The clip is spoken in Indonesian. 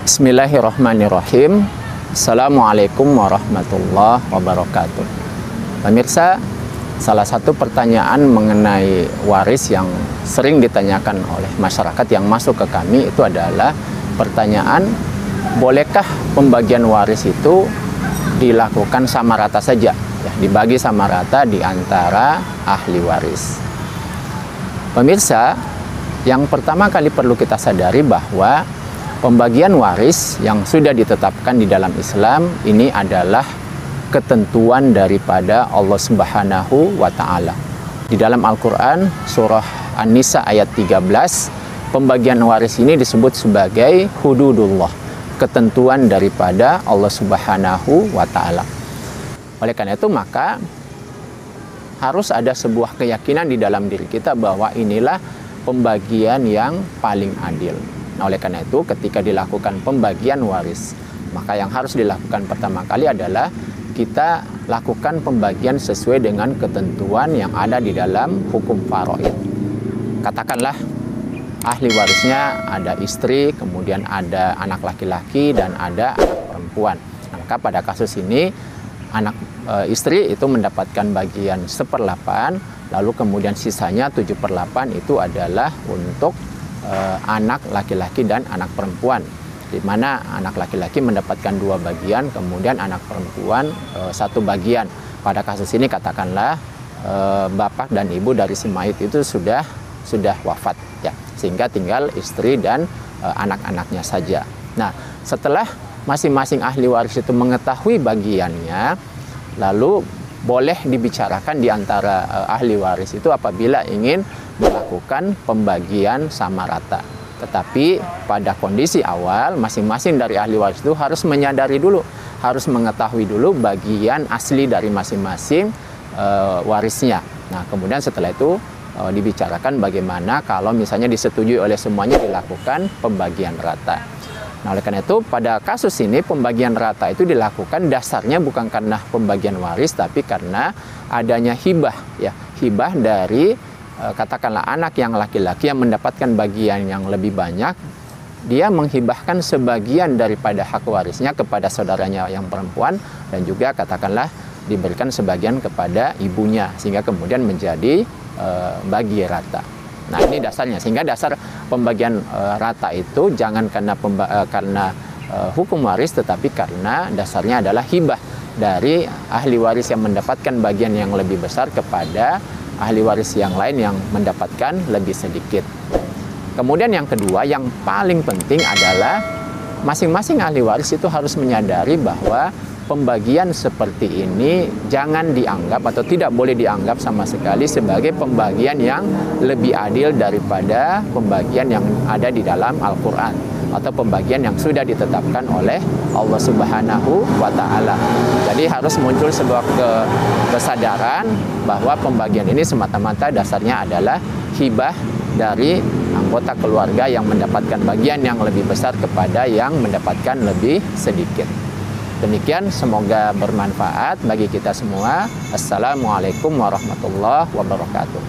Bismillahirrahmanirrahim. Assalamualaikum warahmatullahi wabarakatuh. Pemirsa, salah satu pertanyaan mengenai waris yang sering ditanyakan oleh masyarakat yang masuk ke kami itu adalah pertanyaan, bolehkah pembagian waris itu dilakukan sama rata saja, ya, dibagi sama rata di antara ahli waris. Pemirsa, yang pertama kali perlu kita sadari bahwa pembagian waris yang sudah ditetapkan di dalam Islam ini adalah ketentuan daripada Allah Subhanahu wa Ta'ala. Di dalam Al-Quran, surah An-Nisa ayat 13, pembagian waris ini disebut sebagai hududullah, ketentuan daripada Allah Subhanahu wa Ta'ala. Oleh karena itu, maka harus ada sebuah keyakinan di dalam diri kita bahwa inilah pembagian yang paling adil. Nah, oleh karena itu, ketika dilakukan pembagian waris, maka yang harus dilakukan pertama kali adalah kita lakukan pembagian sesuai dengan ketentuan yang ada di dalam hukum faraid. Katakanlah ahli warisnya ada istri, kemudian ada anak laki-laki, dan ada anak perempuan. Nah, maka pada kasus ini anak istri itu mendapatkan bagian 1/8, lalu kemudian sisanya 7/8 itu adalah untuk anak laki-laki dan anak perempuan, di mana anak laki-laki mendapatkan 2 bagian, kemudian anak perempuan 1 bagian. Pada kasus ini katakanlah bapak dan ibu dari si mayit itu sudah wafat, ya, sehingga tinggal istri dan anak-anaknya saja. Nah, setelah masing-masing ahli waris itu mengetahui bagiannya, lalu boleh dibicarakan di antara ahli waris itu apabila ingin melakukan pembagian sama rata. Tetapi pada kondisi awal, masing-masing dari ahli waris itu harus menyadari dulu, harus mengetahui dulu bagian asli dari masing-masing warisnya. Nah, kemudian setelah itu dibicarakan bagaimana kalau misalnya disetujui oleh semuanya dilakukan pembagian rata. Nah, oleh karena itu pada kasus ini pembagian rata itu dilakukan dasarnya bukan karena pembagian waris, tapi karena adanya hibah, ya, hibah dari katakanlah anak yang laki-laki yang mendapatkan bagian yang lebih banyak, dia menghibahkan sebagian daripada hak warisnya kepada saudaranya yang perempuan, dan juga katakanlah diberikan sebagian kepada ibunya, sehingga kemudian menjadi bagi rata. Nah, ini dasarnya, sehingga dasar pembagian rata itu jangan karena hukum waris, tetapi karena dasarnya adalah hibah dari ahli waris yang mendapatkan bagian yang lebih besar kepada ahli waris yang lain yang mendapatkan lebih sedikit. Kemudian yang kedua, yang paling penting adalah masing-masing ahli waris itu harus menyadari bahwa pembagian seperti ini jangan dianggap atau tidak boleh dianggap sama sekali sebagai pembagian yang lebih adil daripada pembagian yang ada di dalam Al-Quran atau pembagian yang sudah ditetapkan oleh Allah Subhanahu wa Ta'ala. Jadi harus muncul sebuah kesadaran bahwa pembagian ini semata-mata dasarnya adalah hibah dari anggota keluarga yang mendapatkan bagian yang lebih besar kepada yang mendapatkan lebih sedikit. Demikian, semoga bermanfaat bagi kita semua. Assalamualaikum warahmatullahi wabarakatuh.